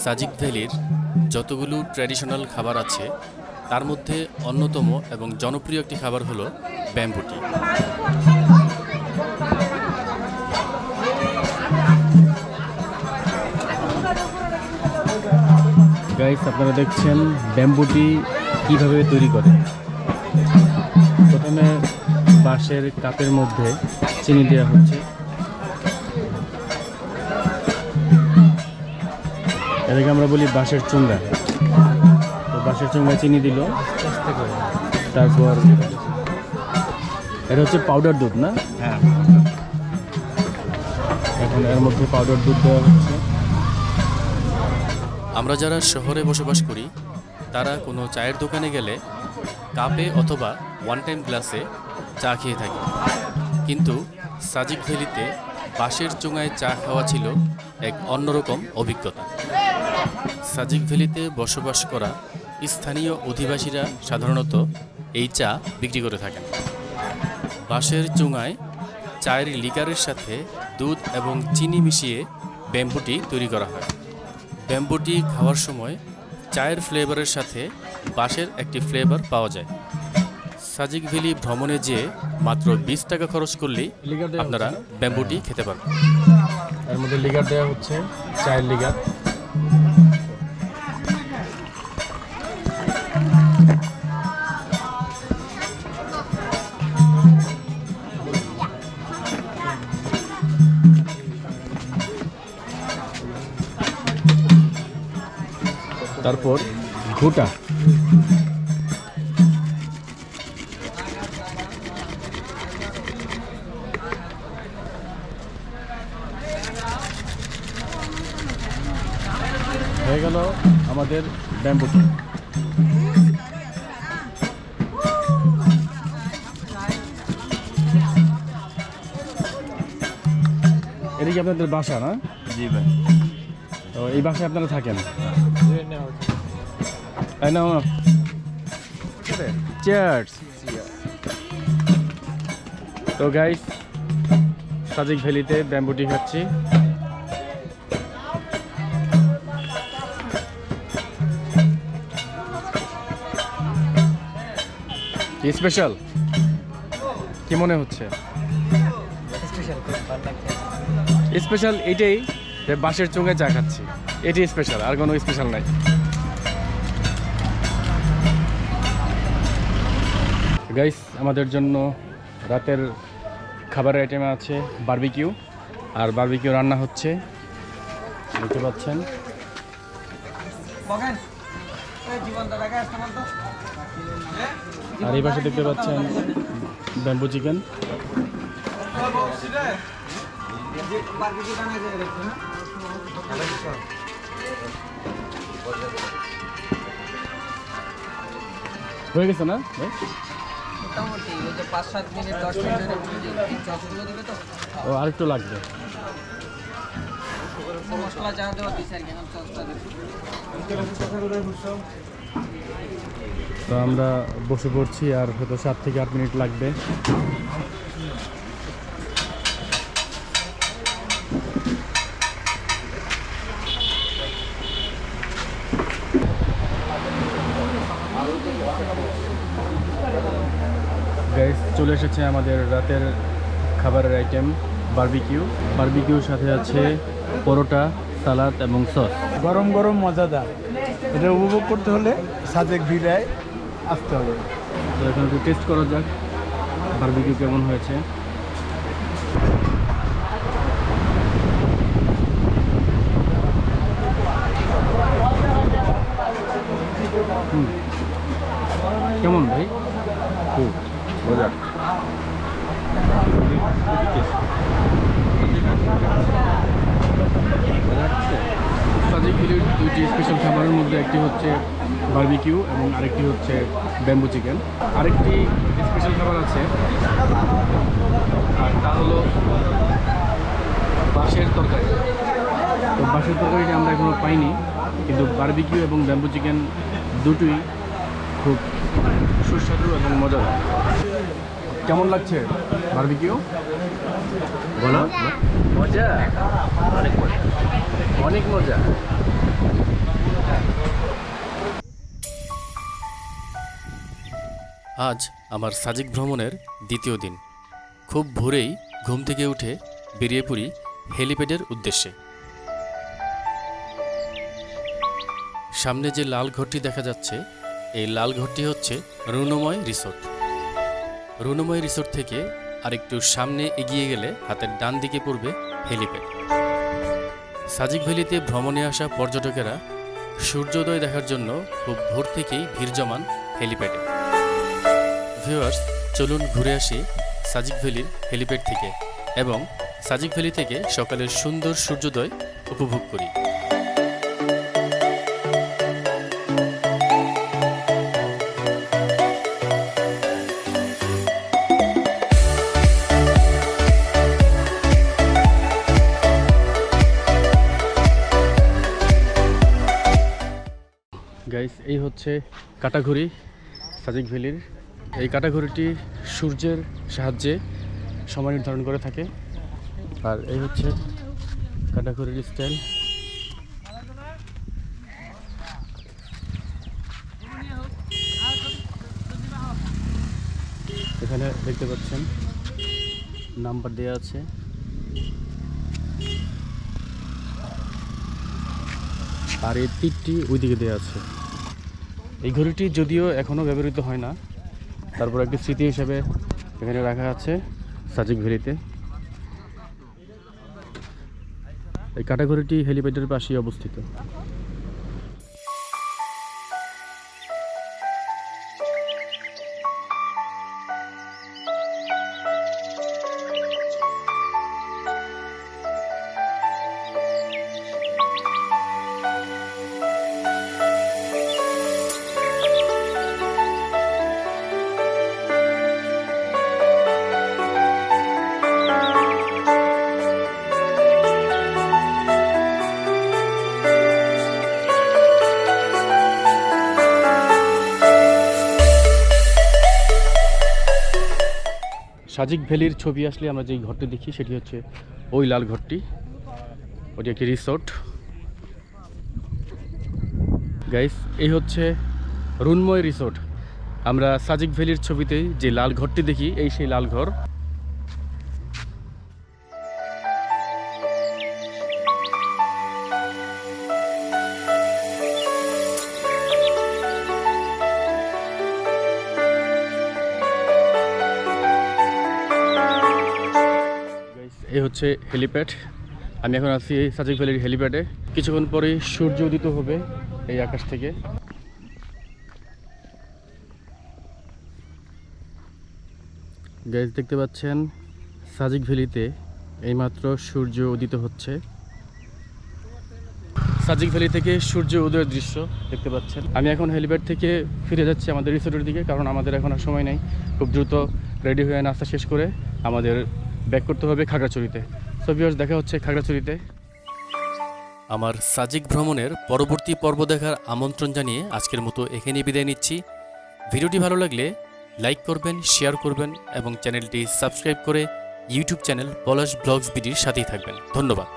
সাজেক ভ্যালির যতগুলো ট্র্যাডিশনাল খাবার আছে তার মধ্যে অন্যতম এবং জনপ্রিয় একটি খাবার হলো ব্যাম্বুটি। গাইস, আপনারা দেখছেন ব্যাম্বুটি কিভাবে তৈরি করে। প্রথমে বাঁশের কাপের মধ্যে চিনি দেওয়া হচ্ছে। এটাকে আমরা বলি বাঁশের চুঙ্গা। তো বাঁশের চুঙ্গায় চিনি দিল, তারপর এটা হচ্ছে পাউডার দুধ না? হ্যাঁ, এখন এর মধ্যে পাউডার দুধ দেওয়া হচ্ছে। আমরা যারা শহরে বসবাস করি তারা কোনো চায়ের দোকানে গেলে কাপে অথবা ওয়ান টাইম গ্লাসে চা খেয়ে থাকি, কিন্তু সাজেক ভ্যালিতে বাঁশের চুঙায় চা খাওয়া ছিল এক অন্যরকম অভিজ্ঞতা। সাজেক ভ্যালিতে বসবাস করা স্থানীয় অধিবাসীরা সাধারণত এই চা বিক্রি করে থাকেন। বাঁশের চুঙায় চায়ের লিকারের সাথে দুধ এবং চিনি মিশিয়ে ব্যাম্বুটি তৈরি করা হয়। ব্যাম্বুটি খাওয়ার সময় চায়ের ফ্লেভারের সাথে বাঁশের একটি ফ্লেভার পাওয়া যায়। সাজেক ভ্যালি ভ্রমণে যেয়ে মাত্র 20 টাকা খরচ করলেই আপনারা ব্যাম্বুটি খেতে পারবেন। এর মধ্যে লিগার দেওয়া হচ্ছে, চায়ের লিগার। তারপর ঘুটা। হয়ে গেল আমাদের ব্যাম্বুটি। এটা কি আপনাদের বাসা না? জি ভাই। তো এই বাসায় আপনারা থাকেন? তাই না? চিয়ার্স। তো গাইস, সাজেক ভ্যালিতে ব্যাম্বুটি খাচ্ছি। স্পেশাল কি মনে হচ্ছে? স্পেশাল এটাই যে বাঁশের চুঙে চা খাচ্ছি, এটাই স্পেশাল, আর কোনো স্পেশাল নাই। গাইস, আমাদের জন্য রাতের খাবারের আইটেমে আছে বারবিকিউ, আর বারবিকিউ রান্না হচ্ছে, দেখতে পাচ্ছেন। আর এই পাশে দেখতে পাচ্ছেন ব্যাম্বু চিকেন। হয়ে গেছে না ভাই? মোটামুটি ওই যে 5-7 মিনিট 10 মিনিটের চপগুলো দিবে তো। ও, আর একটু লাগবে। মশলা যা দেওয়া দিচ্ছে আর কি, এখন সসটা দিচ্ছি। তো আমরা বসে পড়ছি, আর হয়তো 7 থেকে 8 মিনিট লাগবে। গাইস, চলে এসেছে আমাদের রাতের খাবারের আইটেম বারবিকিউ। বারবিকিউর সাথে আছে পরোটা, সালাদ এবং সস। গরম গরম মজাদার। এটা উপভোগ করতে হলে সাজেক ভিলায় আসতে হবে। তো এখন একটু টেস্ট করা যাক বারবিকিউ কেমন হয়েছে। কেমন ভাই? খুব মজা। সাজেক ভ্যালির দুইটি স্পেশাল খাবারের মধ্যে একটি হচ্ছে বারবিকিউ এবং আরেকটি হচ্ছে ব্যাম্বু চিকেন। আরেকটি স্পেশাল খাবার আছে, আর তা হলো বাঁশের তরকারি। তো বাঁশের তরকারিটা আমরা এখনও পাইনি, কিন্তু বারবিকিউ এবং ব্যাম্বু চিকেন দুটোই খুব সুস্বাদু এবং মজাদার। কেমন লাগছে বারবিকিউ? বলো। মজা, অনেক মজা। অনেক মজা। আজ আমার সাজেক ভ্রমণের দ্বিতীয় দিন। খুব ভোরেই ঘুম থেকে উঠে বেরিয়ে পড়ি হেলিপ্যাডের উদ্দেশ্যে। সামনে যে লাল ঘরটি দেখা যাচ্ছে, এই লাল ঘরটি হচ্ছে রুনময় রিসোর্ট। রুনময় রিসোর্ট থেকে আরেকটু সামনে এগিয়ে গেলে হাতের ডান দিকে পড়বে হেলিপ্যাড। সাজেক ভ্যালিতে ভ্রমণে আসা পর্যটকেরা সূর্যোদয় দেখার জন্য খুব ভোর থেকেই ভিড় জমান হেলিপ্যাডে। ভিউয়ার্স, চলুন ঘুরে আসি সাজেক ভ্যালির হেলিপ্যাড থেকে এবং সাজেক ভ্যালি থেকে সকালের সুন্দর সূর্যোদয় উপভোগ করি। গাইস, এই হচ্ছে কাটাঘড়ি সাজেক ভ্যালির। এই কাটাঘড়িটি সূর্যের সাহায্যে সময় নির্ধারণ করে থাকে। আর এই হচ্ছে কাটাঘড়ির স্টাইল। এখানে দেখতে পাচ্ছেন নাম্বার দেওয়া আছে। আর এই তীরটি ওইদিকে দেওয়া আছে। এই ঘড়িটি যদিও এখনও ব্যবহৃত হয় না, তারপর একটি স্মৃতি হিসেবে এখানে রাখা আছে সাজেক ভ্যালিতে। এই কাটাঘড়িটি হেলিপ্যাডের পাশেই অবস্থিত। সাজেক ভ্যালির ছবি আসলে আমরা যেই ঘরটি দেখি সেটি হচ্ছে ওই লাল ঘরটি। ওটি একটি রিসোর্ট। গাইস, এই হচ্ছে রুনময় রিসোর্ট। আমরা সাজেক ভ্যালির ছবিতে যে লাল ঘরটি দেখি, এই সেই লাল ঘর। এই হচ্ছে হেলিপ্যাড। আমি এখন আছি সাজেক ভ্যালির হেলিপ্যাডে। কিছুক্ষণ পরেই সূর্য উদিত হবে এই আকাশ থেকে। গাইস, দেখতে পাচ্ছেন সাজেক ভ্যালিতে এইমাত্র সূর্য উদিত হচ্ছে। সাজেক ভ্যালি থেকে সূর্য উদয়ের দৃশ্য দেখতে পাচ্ছেন। আমি এখন হেলিপ্যাড থেকে ফিরে যাচ্ছি আমাদের রিসোর্টের দিকে, কারণ আমাদের এখন আর সময় নেই। খুব দ্রুত রেডি হয়ে নাস্তা শেষ করে আমাদের ব্যাক করতে হবে খাগড়াছড়িতে। সো ভিউয়ার্স, দেখা হচ্ছে খাগড়াছড়িতে। আমার সাজেক ভ্রমণের পরবর্তী পর্ব দেখার আমন্ত্রণ জানিয়ে আজকের মতো এখানে বিদায় নিচ্ছি। ভিডিওটি ভালো লাগলে লাইক করবেন, শেয়ার করবেন এবং চ্যানেলটি সাবস্ক্রাইব করে ইউটিউব চ্যানেল পলাশ ব্লগস বিডির সাথেই থাকবেন। ধন্যবাদ।